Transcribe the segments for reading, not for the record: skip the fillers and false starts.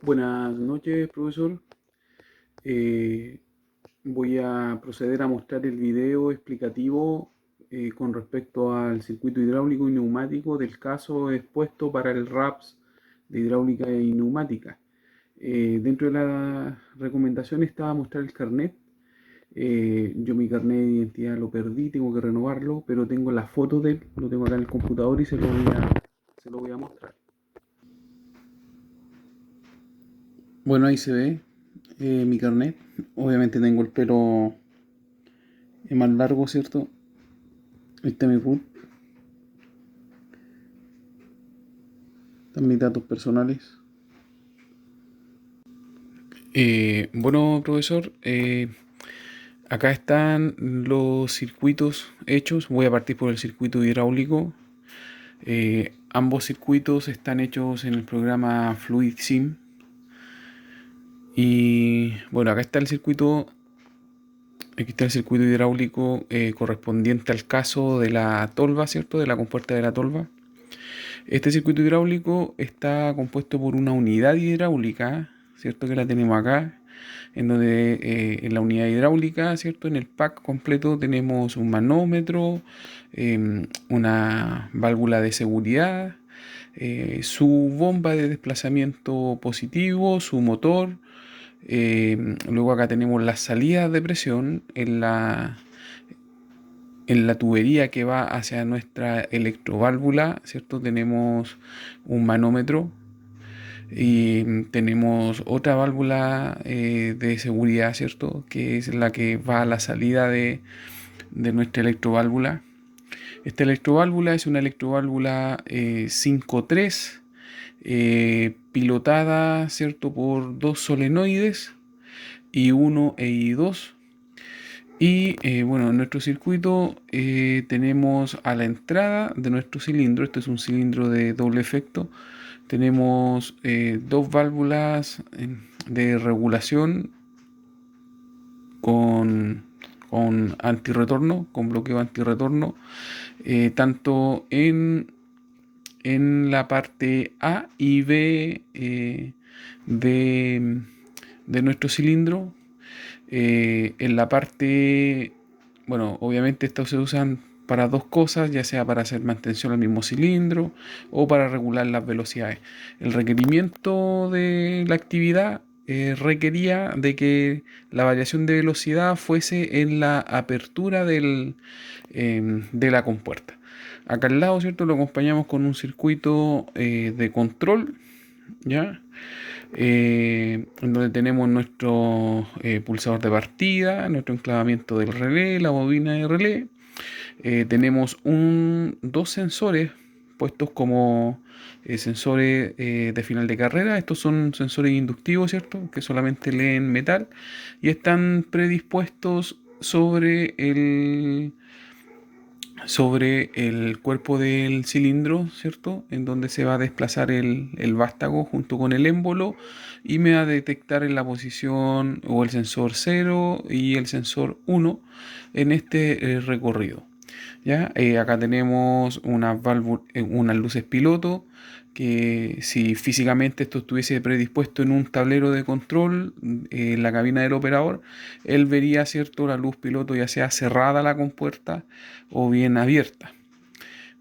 Buenas noches, profesor. Eh, Voy a proceder a mostrar el video explicativo con respecto al circuito hidráulico y neumático del caso expuesto para el RAPS de hidráulica y neumática. Dentro de las recomendaciones estaba mostrar el carnet. Yo mi carnet de identidad lo perdí, tengo que renovarlo, pero tengo la foto de él, lo tengo acá en el computador y se lo voy a mostrar. Bueno, ahí se ve mi carnet. Obviamente tengo el pelo más largo, ¿cierto? Ahí está mi PUT. Están mis datos personales. Bueno, profesor, acá están los circuitos hechos. Voy a partir por el circuito hidráulico. Ambos circuitos están hechos en el programa FluidSim. Y bueno, aquí está el circuito hidráulico correspondiente al caso de la tolva, ¿cierto? De la compuerta de la tolva. Este circuito hidráulico está compuesto por una unidad hidráulica, ¿cierto? Que la tenemos acá, en donde en la unidad hidráulica, ¿cierto? En el pack completo tenemos un manómetro, una válvula de seguridad, su bomba de desplazamiento positivo, su motor. Luego acá tenemos las salidas de presión en la tubería que va hacia nuestra electroválvula, ¿cierto? Tenemos un manómetro y tenemos otra válvula de seguridad, ¿cierto? Que es la que va a la salida de nuestra electroválvula. Esta electroválvula es una electroválvula 5.3 pilotada, ¿cierto? Por dos solenoides, I1 e I2. Y bueno, en nuestro circuito tenemos a la entrada de nuestro cilindro, este es un cilindro de doble efecto, tenemos dos válvulas de regulación con, con antirretorno, con bloqueo antirretorno, tanto en la parte A y B de, de nuestro cilindro. En la parte, bueno, obviamente estos se usan para dos cosas, ya sea para hacer mantención al mismo cilindro o para regular las velocidades. El requerimiento de la actividad requería de que la variación de velocidad fuese en la apertura de la compuerta. Acá al lado, ¿cierto? Lo acompañamos con un circuito de control, ¿ya? En donde tenemos nuestro pulsador de partida, nuestro enclavamiento del relé, la bobina de relé. Tenemos dos sensores puestos como sensores de final de carrera. Estos son sensores inductivos, ¿cierto? Que solamente leen metal y están predispuestos sobre el cuerpo del cilindro, ¿cierto? En donde se va a desplazar el vástago junto con el émbolo y me va a detectar en la posición o el sensor 0 y el sensor 1 en este recorrido. ¿Ya? Acá tenemos unas luces piloto que si físicamente esto estuviese predispuesto en un tablero de control en la cabina del operador, él vería, ¿cierto?, la luz piloto ya sea cerrada la compuerta o bien abierta.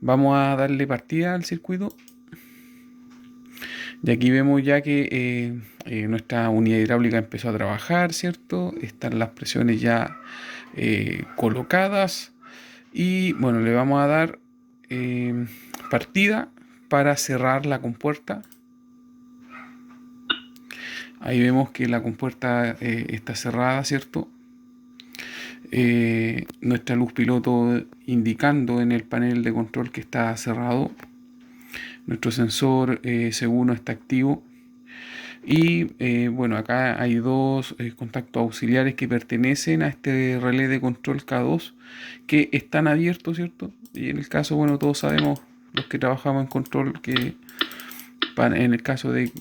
Vamos a darle partida al circuito. Y aquí vemos ya que nuestra unidad hidráulica empezó a trabajar, ¿cierto? Están las presiones ya colocadas. Y bueno, le vamos a dar partida para cerrar la compuerta. Ahí vemos que la compuerta está cerrada, ¿cierto? Nuestra luz piloto indicando en el panel de control que está cerrado. Nuestro sensor C1 está activo. Y bueno, acá hay dos contactos auxiliares que pertenecen a este relé de control K2 que están abiertos, ¿cierto? Y en el caso, bueno, todos sabemos, los que trabajamos en control, que en el caso de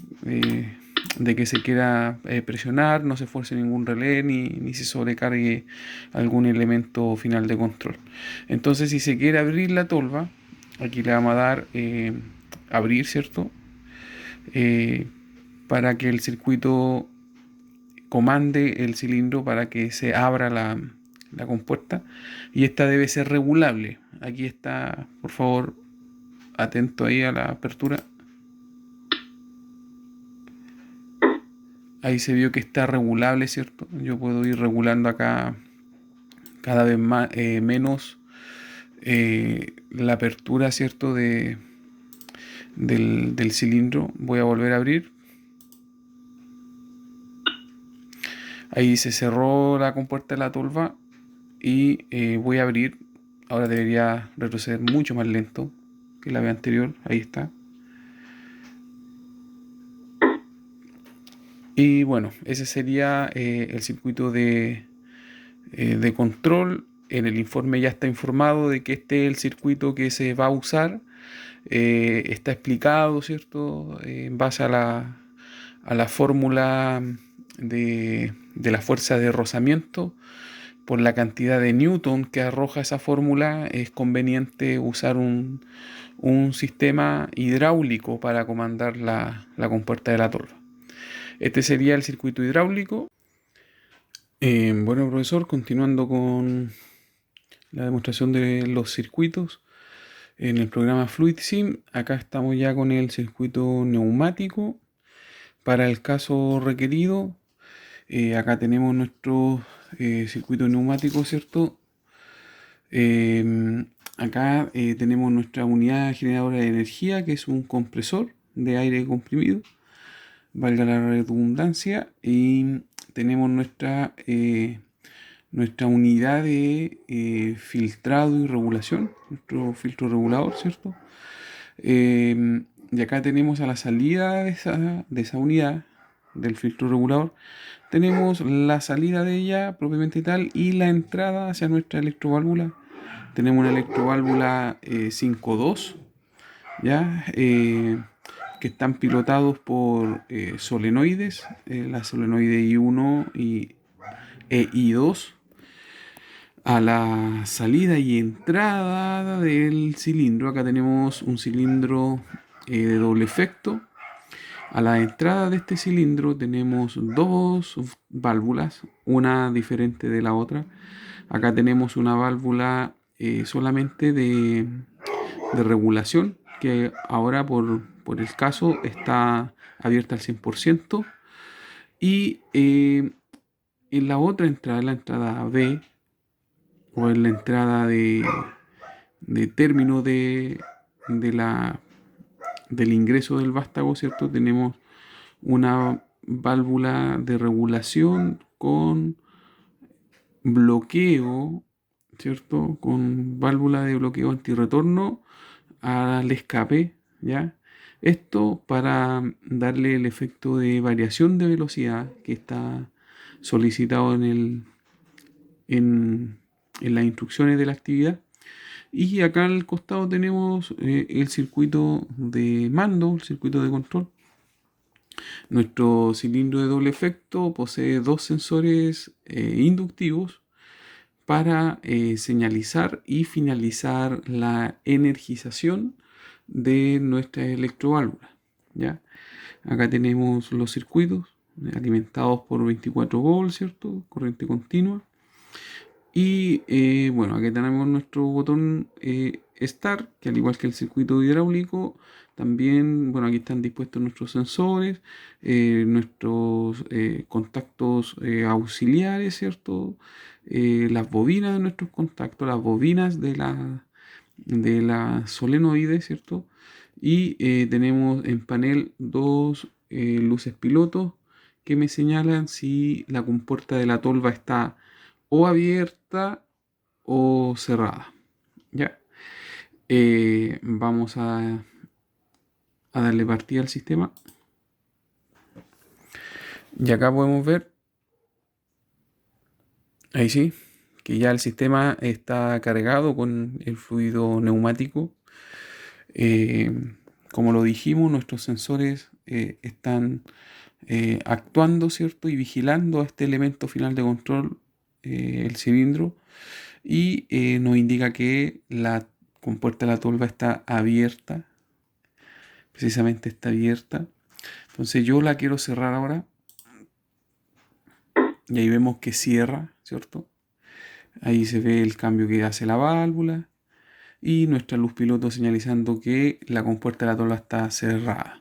que se quiera presionar, no se fuerce ningún relé ni se sobrecargue algún elemento final de control. Entonces, si se quiere abrir la tolva, aquí le vamos a dar abrir, ¿cierto? para que el circuito comande el cilindro para que se abra la compuerta, y esta debe ser regulable. Aquí está, por favor, atento ahí a la apertura. Ahí se vio que está regulable, ¿cierto? Yo puedo ir regulando acá cada vez más, menos la apertura, ¿cierto? Del cilindro. Voy a volver a abrir. Ahí se cerró la compuerta de la tolva y voy a abrir. Ahora debería retroceder mucho más lento que la vez anterior. Ahí está. Y bueno, ese sería el circuito de control. En el informe ya está informado de que este es el circuito que se va a usar. Está explicado, ¿cierto? En base a la fórmula de la fuerza de rozamiento. Por la cantidad de Newton que arroja esa fórmula, es conveniente usar un sistema hidráulico para comandar la compuerta de la tolva. Este sería el circuito hidráulico. Bueno, profesor, continuando con la demostración de los circuitos en el programa FluidSim, acá estamos ya con el circuito neumático. Para el caso requerido, acá tenemos nuestro circuito neumático, ¿cierto? Acá tenemos nuestra unidad generadora de energía, que es un compresor de aire comprimido, valga la redundancia, y tenemos nuestra unidad de filtrado y regulación, nuestro filtro regulador, ¿cierto? Y acá tenemos a la salida de esa unidad del filtro regulador, tenemos la salida de ella propiamente tal y la entrada hacia nuestra electroválvula. Tenemos una electroválvula 5.2, ¿ya? Que están pilotados por solenoides, la solenoide I1 e I2. A la salida y entrada del cilindro, acá tenemos un cilindro de doble efecto. A la entrada de este cilindro tenemos dos válvulas, una diferente de la otra. Acá tenemos una válvula solamente de regulación, que ahora por el caso está abierta al 100%. Y en la otra entrada, la entrada B, o en la entrada de término del ingreso del vástago, ¿cierto? Tenemos una válvula de regulación con bloqueo, ¿cierto? Con válvula de bloqueo antirretorno al escape, ¿ya? Esto para darle el efecto de variación de velocidad que está solicitado en las instrucciones de la actividad. Y acá al costado tenemos el circuito de mando, el circuito de control. Nuestro cilindro de doble efecto posee dos sensores inductivos para señalizar y finalizar la energización de nuestra electroválvula, ¿ya? Acá tenemos los circuitos alimentados por 24 volts, ¿cierto? Corriente continua. Y bueno, aquí tenemos nuestro botón Start, que al igual que el circuito hidráulico, también, bueno, aquí están dispuestos nuestros sensores, nuestros contactos auxiliares, ¿cierto? Las bobinas de nuestros contactos, las bobinas de la solenoide, ¿cierto? Y tenemos en panel dos luces pilotos que me señalan si la compuerta de la tolva está o abierta o cerrada, ¿ya? Vamos a darle partida al sistema. Y acá podemos ver, ahí sí, que ya el sistema está cargado con el fluido neumático. Como lo dijimos, nuestros sensores están actuando, ¿cierto? Y vigilando a este elemento final de control, el cilindro, y nos indica que la compuerta de la tolva está abierta, precisamente está abierta. Entonces yo la quiero cerrar ahora. Y ahí vemos que cierra, ¿cierto? Ahí se ve el cambio que hace la válvula. Y nuestra luz piloto señalizando que la compuerta de la tolva está cerrada.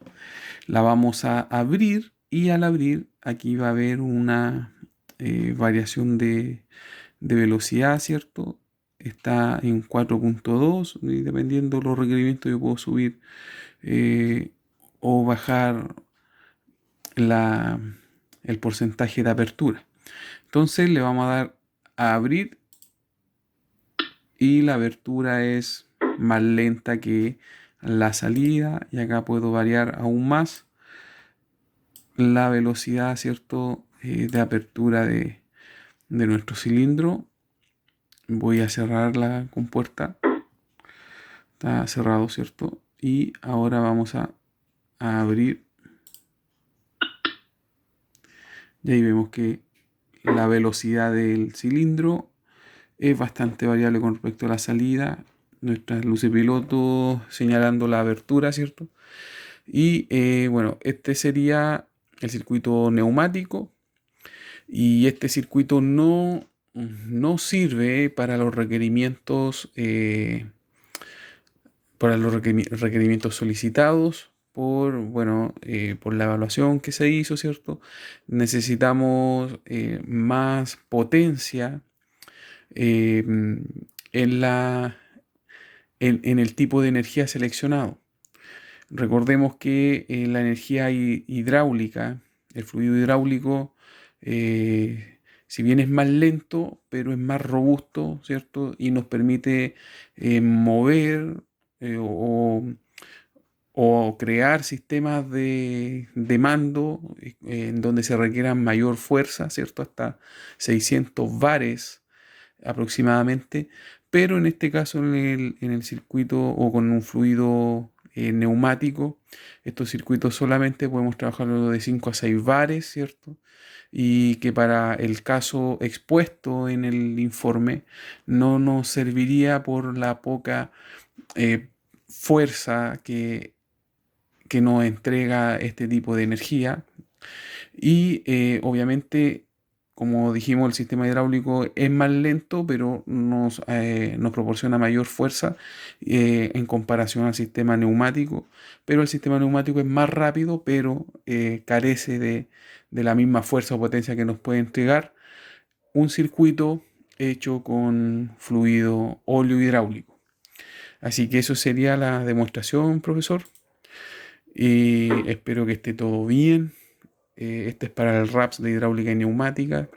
La vamos a abrir y al abrir aquí va a haber una variación de velocidad, ¿cierto? Está en 4.2 y dependiendo de los requerimientos yo puedo subir o bajar el porcentaje de apertura. Entonces le vamos a dar a abrir y la abertura es más lenta que la salida y acá puedo variar aún más la velocidad, ¿cierto? De apertura de nuestro cilindro. Voy a cerrar la compuerta. Está cerrado, ¿cierto? Y ahora vamos a abrir. Y ahí vemos que la velocidad del cilindro es bastante variable con respecto a la salida. Nuestras luces piloto señalando la abertura, ¿cierto? Y bueno, este sería el circuito neumático. Y este circuito no sirve para los requerimientos solicitados por la evaluación que se hizo, ¿cierto? Necesitamos más potencia eh, en en el tipo de energía seleccionado. Recordemos que la energía hidráulica, el fluido hidráulico, si bien es más lento, pero es más robusto, ¿cierto? Y nos permite mover eh, o, o crear sistemas de mando en donde se requieran mayor fuerza, ¿cierto? Hasta 600 bares aproximadamente, pero en este caso en el circuito o con un fluido neumático, estos circuitos solamente podemos trabajarlo de 5 a 6 bares, ¿cierto? Y que para el caso expuesto en el informe no nos serviría por la poca fuerza que nos entrega este tipo de energía. Y obviamente, como dijimos, el sistema hidráulico es más lento, pero nos proporciona mayor fuerza en comparación al sistema neumático. Pero el sistema neumático es más rápido, pero carece de la misma fuerza o potencia que nos puede entregar un circuito hecho con fluido óleo hidráulico. Así que eso sería la demostración, profesor. Y espero que esté todo bien. Este es para el RAPS de hidráulica y neumática.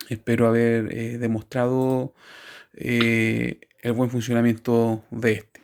Espero haber demostrado el buen funcionamiento de este.